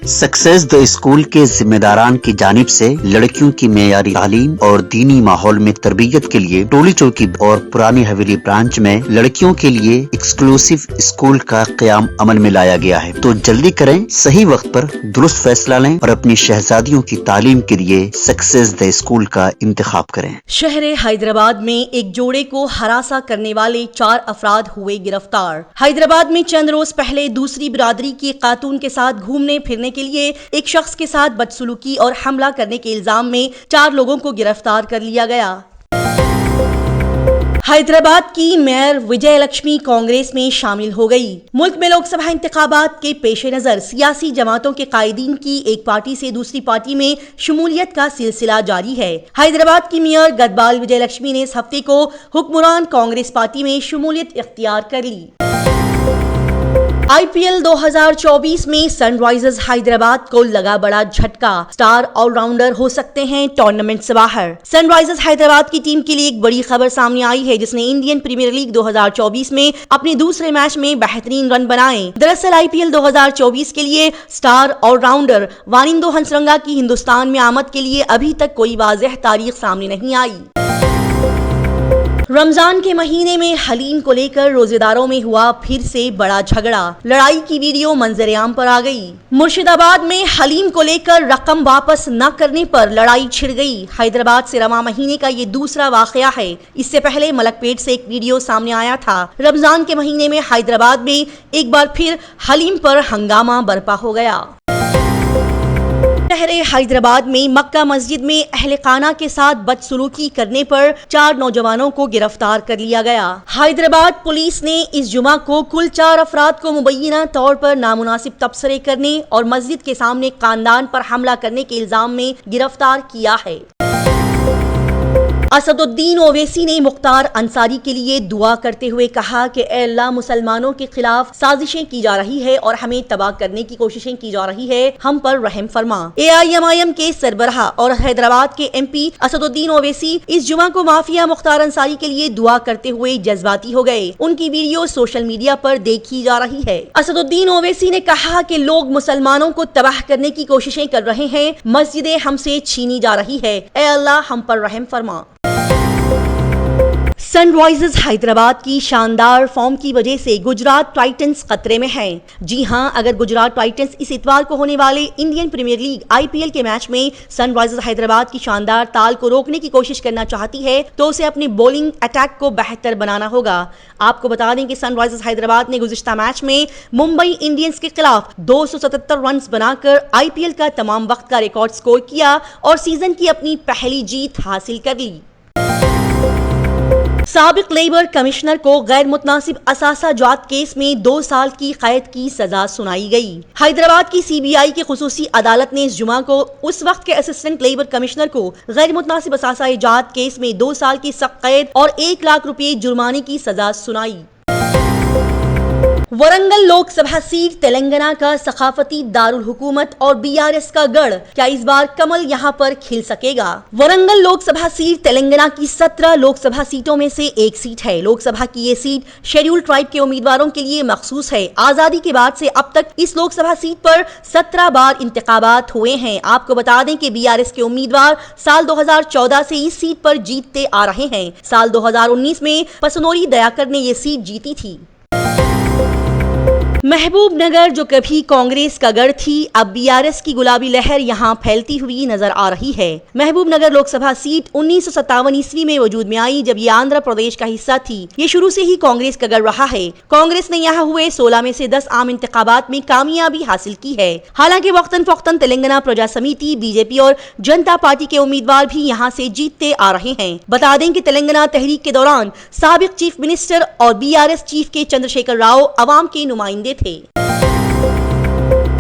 Success the school के जिम्मेदारान की जानिब से लड़कियों की मेयारी तालीम और दीनी माहौल में तरबियत के लिए टोली चौकी और पुरानी हवेली ब्रांच में लड़कियों के लिए एक्सक्लूसिव स्कूल का क़याम अमल में लाया गया है। तो जल्दी करें, सही वक्त पर दुरुस्त फैसला लें और अपनी शहजादियों की तालीम के लिए सक्सेस द स्कूल का इंतखाब करें। शहर हैदराबाद में एक जोड़े को हरासा करने वाले 4 अफराद हुए गिरफ्तार। हैदराबाद में चंद रोज पहले दूसरी बिरादरी की खातून के साथ घूमने फिरने के लिए एक शख्स के साथ बदसलूकी और हमला करने के इल्जाम में 4 लोगों को गिरफ्तार कर लिया गया। हैदराबाद की मेयर विजय लक्ष्मी कांग्रेस में शामिल हो गई। मुल्क में लोकसभा इंतखाबात के पेश नजर सियासी जमातों के कायदीन की एक पार्टी से दूसरी पार्टी में शमूलियत का सिलसिला जारी है। हैदराबाद की मेयर गदबाल विजय लक्ष्मी ने इस हफ्ते को हुक्मरान कांग्रेस पार्टी में शमूलियत इख्तियार कर ली। IPL 2024 में सनराइजर्स हैदराबाद को लगा बड़ा झटका। स्टार ऑलराउंडर हो सकते हैं टूर्नामेंट से बाहर। सनराइजर्स हैदराबाद की टीम के लिए एक बड़ी खबर सामने आई है, जिसने इंडियन प्रीमियर लीग 2024 में अपने दूसरे मैच में बेहतरीन रन बनाए। दरअसल IPL 2024 के लिए स्टार ऑलराउंडर वानिंदो हंसरंगा की हिंदुस्तान में आमद के लिए अभी तक कोई वाज़ेह तारीख सामने नहीं आई। रमजान के महीने में हलीम को लेकर रोजेदारों में हुआ फिर से बड़ा झगड़ा। लड़ाई की वीडियो मंजर-ए-आम पर आ गई। मुर्शिदाबाद में हलीम को लेकर रकम वापस न करने पर लड़ाई छिड़ गई। हैदराबाद से रवा महीने का ये दूसरा वाकया है। इससे पहले मलकपेट से एक वीडियो सामने आया था। रमजान के महीने में हैदराबाद में एक बार फिर हलीम पर हंगामा बरपा हो गया। शहर हैदराबाद में मक्का मस्जिद में अहले खाना के साथ बदसलूकी करने पर 4 नौजवानों को गिरफ्तार कर लिया गया। हैदराबाद पुलिस ने इस जुमा को कुल 4 अफराद को मुबैना तौर पर नामुनासिब तबसरे करने और मस्जिद के सामने खानदान पर हमला करने के इल्जाम में गिरफ्तार किया है। असदुद्दीन ओवैसी ने मुख्तार अंसारी के लिए दुआ करते हुए कहा कि ए अल्लाह, मुसलमानों के खिलाफ साजिशें की जा रही है और हमें तबाह करने की कोशिशें की जा रही है, हम पर रहम फरमा। AIMIM के सरबराह और हैदराबाद के MP असदुद्दीन ओवैसी इस जुमा को माफिया मुख्तार अंसारी के लिए दुआ करते हुए जज्बाती हो गए। उनकी वीडियो सोशल मीडिया पर देखी जा रही है। असदुद्दीन ओवैसी ने कहा कि लोग मुसलमानों को तबाह करने की कोशिशें कर रहे हैं, मस्जिदें हमसे छीनी जा रही है, ए अल्लाह हम पर रहम फरमा। सनराइजर्स हैदराबाद की शानदार फॉर्म की वजह से गुजरात टाइटंस खतरे में हैं। जी हां, अगर गुजरात टाइटंस इस इतवार को होने वाले इंडियन प्रीमियर लीग IPL के मैच में सनराइजर्स हैदराबाद की शानदार ताल को रोकने की कोशिश करना चाहती है तो उसे अपने बॉलिंग अटैक को बेहतर बनाना होगा। आपको बता दें कि सनराइजर्स हैदराबाद ने गुज़िश्ता मैच में मुंबई इंडियंस के खिलाफ 277 रन बनाकर IPL का तमाम वक्त का रिकॉर्ड स्कोर किया और सीजन की अपनी पहली जीत हासिल कर ली। साबिक लेबर कमिश्नर को गैर मुतनासिब असासा जात केस में 2 साल की कैद की सजा सुनाई गई। हैदराबाद की CBI की खुसूसी अदालत ने इस जुमा को उस वक्त के असिस्टेंट लेबर कमिश्नर को गैर मुतनासिब असासा जात केस में 2 साल की सख्त कैद और 1 लाख रुपए जुर्माने की सजा सुनाई। वरंगल लोकसभा सीट तेलंगाना का सखाफती दारुल हुकूमत और BRS का गढ़, क्या इस बार कमल यहां पर खिल सकेगा? वरंगल लोकसभा सीट तेलंगाना की 17 लोकसभा सीटों में से एक सीट है। लोकसभा की ये सीट शेड्यूल ट्राइब के उम्मीदवारों के लिए मखसूस है। आजादी के बाद से अब तक इस लोकसभा सीट पर 17 बार इंतखाबात हुए हैं। आपको बता दें कि BRS के उम्मीदवार साल 2014 से इस सीट पर जीतते आ रहे हैं। साल 2019 में पसनोरी दयाकर ने ये सीट जीती थी। महबूब नगर, जो कभी कांग्रेस का गढ़ थी, अब BRS की गुलाबी लहर यहां फैलती हुई नजर आ रही है। महबूब नगर लोकसभा सीट 1957 ईस्वी में वजूद में आई, जब ये आंध्र प्रदेश का हिस्सा थी। ये शुरू से ही कांग्रेस का गढ़ रहा है। कांग्रेस ने यहां हुए 16 में से 10 आम इंतखाबात में कामयाबी हासिल की है। हालांकि वक्तन फवक्तन तेलंगाना प्रजा समिति, BJP और जनता पार्टी के उम्मीदवार भी यहां से जीतते आ रहे हैं। बता दें कि तेलंगाना तहरीक के दौरान साबिक चीफ मिनिस्टर और BRS चीफ के चंद्रशेखर राव अवाम के नुमाइंदे थे।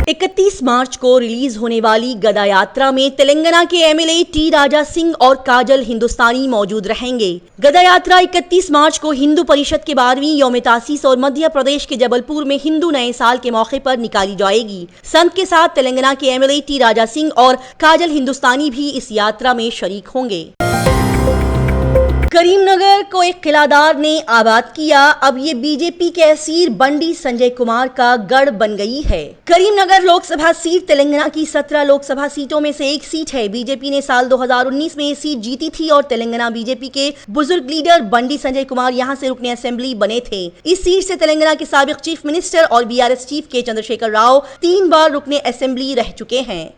31 मार्च को रिलीज होने वाली गदा यात्रा में तेलंगाना के MLA T राजा सिंह और काजल हिंदुस्तानी मौजूद रहेंगे। गदा यात्रा 31 मार्च को हिंदू परिषद के 12वीं यौम तासीस और मध्य प्रदेश के जबलपुर में हिंदू नए साल के मौके पर निकाली जाएगी। संत के साथ तेलंगाना के MLA T राजा सिंह और काजल हिंदुस्तानी भी इस यात्रा में शरीक होंगे। کریم نگر کو ایک قلعہ نے آباد کیا، اب یہ بی جے پی کے اسیر بنڈی سنجے کمار کا گڑھ بن گئی ہے۔ کریم نگر لوک سبھا سیٹ تلنگانہ کی 17 لوک سبھا سیٹوں میں سے ایک سیٹ ہے۔ بی جے پی نے سال 2019 میں یہ سیٹ جیتی تھی اور تلنگانہ بی جے پی کے بزرگ لیڈر بنڈی سنجے کمار یہاں سے رکن اسمبلی بنے تھے۔ اس سیٹ سے تلنگانہ کے سابق چیف منسٹر اور بی آر ایس چیف کے چندرشیکھر راؤ 3 بار رکن اسمبلی رہ چکے ہیں۔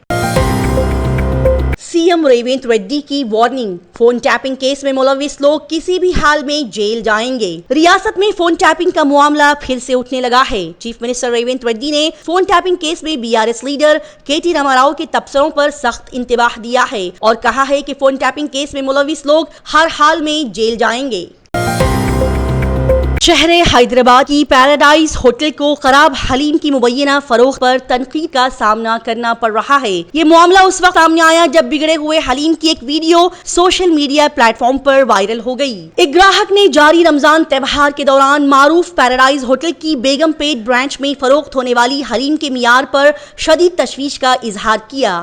سی ایم ریونت ریڈی کی وارننگ، فون ٹیپنگ کیس میں ملوث لوگ کسی بھی حال میں جیل جائیں گے۔ ریاست میں فون ٹیپنگ کا معاملہ پھر سے اٹھنے لگا ہے۔ چیف منسٹر ریونت ریڈی نے فون ٹیپنگ کیس میں بی آر ایس لیڈر کے ٹی راما راؤ کے تبصروں پر سخت انتباہ دیا ہے اور کہا ہے کہ فون ٹیپنگ کیس میں ملوث لوگ ہر حال میں جیل جائیں گے۔ شہر حیدرآباد کی پیراڈائز ہوٹل کو خراب حلیم کی مبینہ فروخت پر تنقید کا سامنا کرنا پڑ رہا ہے۔ یہ معاملہ اس وقت سامنے آیا جب بگڑے ہوئے حلیم کی ایک video social media platform پر وائرل ہو گئی۔ ایک گراہک نے جاری رمضان تہوار کے دوران معروف پیراڈائز ہوٹل کی بیگم پیٹ برانچ میں فروخت ہونے والی حلیم کے معیار پر شدید تشویش کا اظہار کیا۔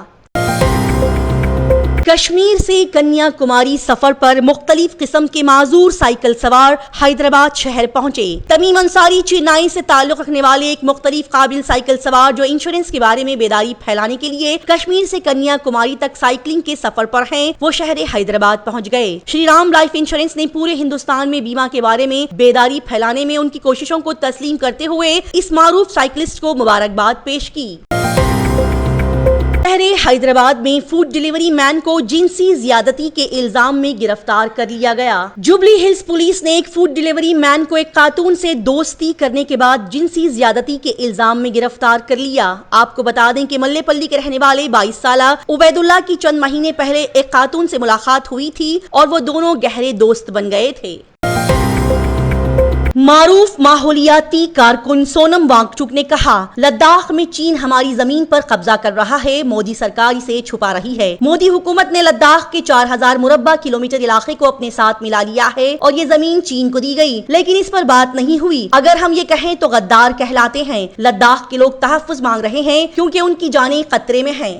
کشمیر سے کنیا کماری سفر پر مختلف قسم کے معذور سائیکل سوار حیدرآباد شہر پہنچے۔ تمیم انصاری چنئی سے تعلق رکھنے والے ایک مختلف قابل سائیکل سوار جو انشورنس کے بارے میں بیداری پھیلانے کے لیے کشمیر سے کنیا کماری تک سائیکلنگ کے سفر پر ہیں، وہ شہر حیدرآباد پہنچ گئے۔ شری رام لائف انشورنس نے پورے ہندوستان میں بیمہ کے بارے میں بیداری پھیلانے میں ان کی کوششوں کو تسلیم کرتے ہوئے اس معروف سائیکلسٹ کو مبارکباد پیش کی۔ شہر حیدرآباد میں فوڈ ڈیلیوری مین کو جنسی زیادتی کے الزام میں گرفتار کر لیا گیا۔ جوبلی ہلز پولیس نے ایک فوڈ ڈیلیوری مین کو ایک خاتون سے دوستی کرنے کے بعد جنسی زیادتی کے الزام میں گرفتار کر لیا۔ آپ کو بتا دیں کہ ملے پلی کے رہنے والے 22 سالہ عبید اللہ کی چند مہینے پہلے ایک خاتون سے ملاقات ہوئی تھی اور وہ دونوں گہرے دوست بن گئے تھے۔ معروف ماحولیاتی کارکن سونم وانگ چک نے کہا، لداخ میں چین ہماری زمین پر قبضہ کر رہا ہے، مودی سرکار اسے چھپا رہی ہے۔ مودی حکومت نے لداخ کے 4000 مربع کلومیٹر علاقے کو اپنے ساتھ ملا لیا ہے اور یہ زمین چین کو دی گئی، لیکن اس پر بات نہیں ہوئی۔ اگر ہم یہ کہیں تو غدار کہلاتے ہیں۔ لداخ کے لوگ تحفظ مانگ رہے ہیں کیونکہ ان کی جانیں خطرے میں ہیں۔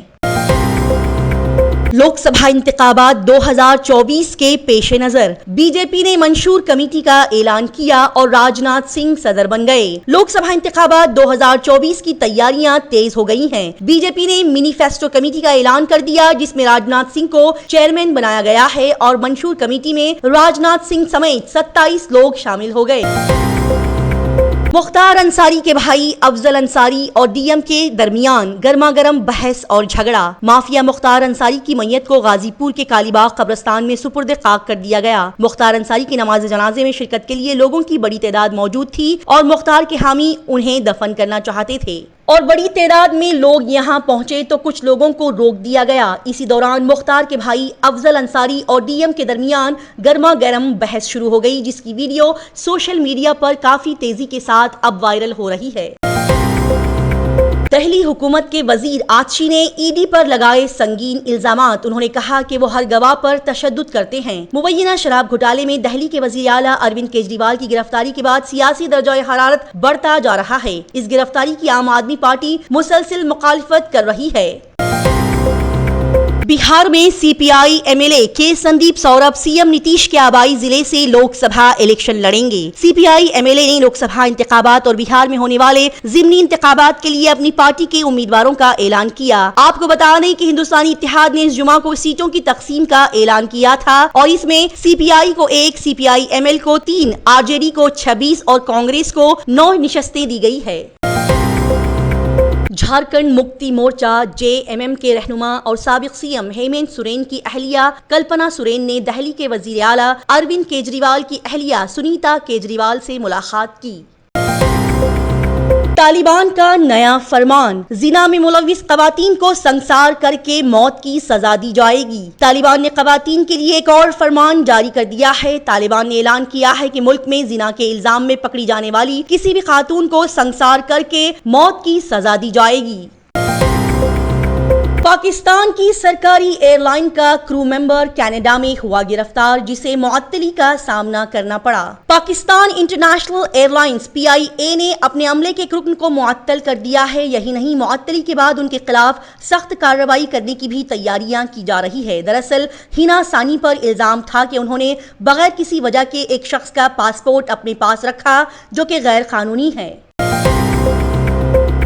لوک سبھا انتخابات 2024 کے پیش نظر بی جے پی نے منشور کمیٹی کا اعلان کیا اور راج ناتھ سنگھ صدر بن گئے۔ لوک سبھا انتخابات 2024 کی تیاریاں تیز ہو گئی ہیں۔ بی جے پی نے مینیفیسٹو کمیٹی کا اعلان کر دیا جس میں راج ناتھ سنگھ کو چیئرمین بنایا گیا ہے اور منشور کمیٹی میں راج ناتھ سنگھ سمیت 27 لوگ شامل ہو گئے۔ مختار انصاری کے بھائی افضل انصاری اور ڈی ایم کے درمیان گرما گرم بحث اور جھگڑا۔ مافیا مختار انصاری کی میت کو غازی پور کے کالی باغ قبرستان میں سپرد خاک کر دیا گیا۔ مختار انصاری کی نماز جنازے میں شرکت کے لیے لوگوں کی بڑی تعداد موجود تھی اور مختار کے حامی انہیں دفن کرنا چاہتے تھے اور بڑی تعداد میں لوگ یہاں پہنچے تو کچھ لوگوں کو روک دیا گیا۔ اسی دوران مختار کے بھائی افضل انصاری اور ڈی ایم کے درمیان گرما گرم بحث شروع ہو گئی جس کی ویڈیو سوشل میڈیا پر کافی تیزی کے ساتھ اب وائرل ہو رہی ہے۔ دہلی حکومت کے وزیر آتشی نے ای ڈی پر لگائے سنگین الزامات۔ انہوں نے کہا کہ وہ ہر گواہ پر تشدد کرتے ہیں۔ مبینہ شراب گھوٹالے میں دہلی کے وزیر اعلیٰ اروند کیجریوال کی گرفتاری کے بعد سیاسی درجہ حرارت بڑھتا جا رہا ہے۔ اس گرفتاری کی عام آدمی پارٹی مسلسل مخالفت کر رہی ہے۔ بہار میں سی پی آئی ایم ایل اے کے سندیپ سوربھ سی ایم نتیش کے آبائی ضلع سے لوک سبھا الیکشن لڑیں گے۔ سی پی آئی ایم ایل اے نے لوک سبھا انتخابات اور بہار میں ہونے والے ضمنی انتخابات کے لیے اپنی پارٹی کے امیدواروں کا اعلان کیا۔ آپ کو بتا دیں کہ ہندوستانی اتحاد نے اس جمعہ کو سیٹوں کی تقسیم کا اعلان کیا تھا اور اس میں سی پی آئی کو 1، سی پی آئی ایم ایل کو 3، آر جے ڈی کو 26 اور کانگریس کو 9 نشستیں دی گئی ہے۔ جھارکھنڈ مکتی مورچہ جے ایم ایم کے رہنما اور سابق سی ایم ہیمنت سورین کی اہلیہ کلپنا سورین نے دہلی کے وزیر اعلیٰ اروند کیجریوال کی اہلیہ سنیتا کیجریوال سے ملاقات کی۔ طالبان کا نیا فرمان، زنا میں ملوث خواتین کو سنسار کر کے موت کی سزا دی جائے گی۔ طالبان نے خواتین کے لیے ایک اور فرمان جاری کر دیا ہے۔ طالبان نے اعلان کیا ہے کہ ملک میں زنا کے الزام میں پکڑی جانے والی کسی بھی خاتون کو سنسار کر کے موت کی سزا دی جائے گی۔ पाकिस्तान की सरकारी एयरलाइन का क्रू मेंबर कनाडा में हुआ गिरफ्तार, जिसे मुअत्तली का सामना करना पड़ा। पाकिस्तान इंटरनेशनल एयरलाइंस PIA ने अपने अमले के एक रुकन को मुअत्तल कर दिया है। यही नहीं, मुअत्तली के बाद उनके खिलाफ सख्त कार्रवाई करने की भी तैयारियां की जा रही है। दरअसल हिना सानी पर इल्जाम था कि उन्होंने बगैर किसी वजह के एक शख्स का पासपोर्ट अपने पास रखा, जो कि गैर कानूनी है।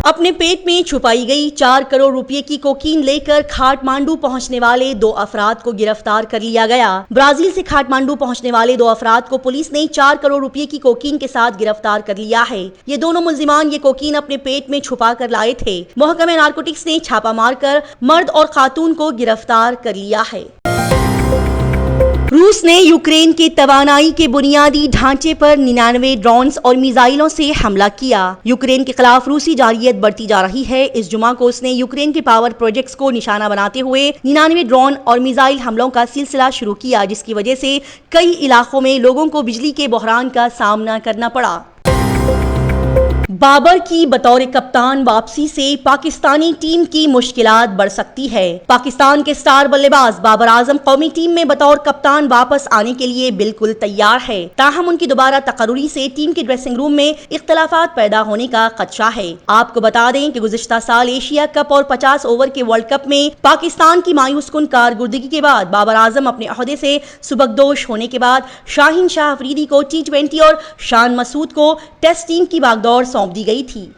अपने पेट में छुपाई गई 4 करोड़ रुपए की कोकीन लेकर काठमांडू पहुंचने वाले 2 अफराद को गिरफ्तार कर लिया गया। ब्राजील से काठमांडू पहुंचने वाले 2 अफराद को पुलिस ने 4 करोड़ रुपए की कोकीन के साथ गिरफ्तार कर लिया है। ये दोनों मुल्जिमान ये कोकीन अपने पेट में छुपा कर लाए थे। महकमे नारकोटिक्स ने छापा मारकर मर्द और खातून को गिरफ्तार कर लिया है। रूस ने यूक्रेन के तवानाई के बुनियादी ढांचे पर 99 ड्रोन्स और मिसाइलों से हमला किया। यूक्रेन के खिलाफ रूसी जारहियत बढ़ती जा रही है। इस जुमा को उसने यूक्रेन के पावर प्रोजेक्ट्स को निशाना बनाते हुए 99 ड्रोन और मिसाइल हमलों का सिलसिला शुरू किया, जिसकी वजह से कई इलाकों में लोगों को बिजली के बहरान का सामना करना पड़ा। बाबर की बतौर कप्तान वापसी से पाकिस्तानी टीम की मुश्किलात बढ़ सकती है। पाकिस्तान के स्टार बल्लेबाज बाबर आजम कौमी टीम में बतौर कप्तान वापस आने के लिए बिल्कुल तैयार है। ताहम उनकी दोबारा तकर्रुरी से टीम के ड्रेसिंग रूम में इख्तलाफात पैदा होने का खदशा है। आपको बता दें कि गुज़िश्ता साल एशिया कप और 50 ओवर के वर्ल्ड कप में पाकिस्तान की मायूस कुन कारकर्दगी के बाद बाबर आजम अपने ओहदे से सुबकदोश होने के बाद शाहीन शाह अफरीदी को T20 और शान मसूद को टेस्ट टीम की बागडोर सौंप दी गई थी।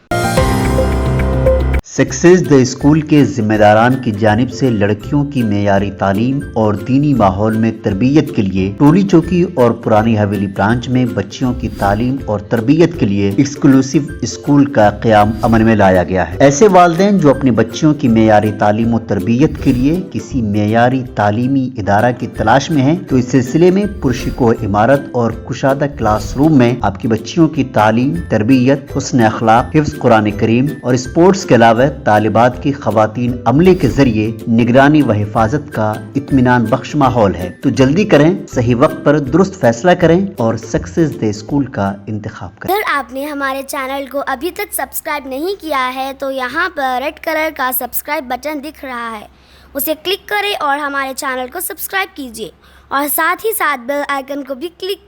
सक्सेस द स्कूल के जिम्मेदारान की जानिब से लड़कियों की मेयारी तालीम और दीनी माहौल में तरबियत के लिए टोली चौकी और पुरानी हवेली ब्रांच में बच्चियों की तालीम और तरबियत के लिए एक्सक्लूसिव स्कूल का क़याम अमल में लाया गया है। ऐसे वालिदैन जो अपनी बच्चियों की मेयारी तालीम और तरबियत के लिए किसी मेयारी तालीमी इदारा की तलाश में हैं, तो इस सिलसिले में पुरशिको इमारत और कुशादा क्लासरूम में आपकी बच्चियों की तालीम, तरबियत, हुस्न अखलाक, हिफ्ज़ कुरान करीम और स्पोर्ट्स के अलावा तालिबात की खवातीन अमले के जरिए निगरानी व हिफाजत का इत्मीनान बख्श माहौल है। तो जल्दी करें, सही वक्त पर दुरुस्त फैसला करें और सक्सेस द स्कूल का इंतखाब करें। अगर आपने हमारे चैनल को अभी तक सब्सक्राइब नहीं किया है तो यहाँ पर रेड कलर का सब्सक्राइब बटन दिख रहा है, उसे क्लिक करें और हमारे चैनल को सब्सक्राइब कीजिए और साथ ही साथ बेल आइकन को भी क्लिक कीजिए।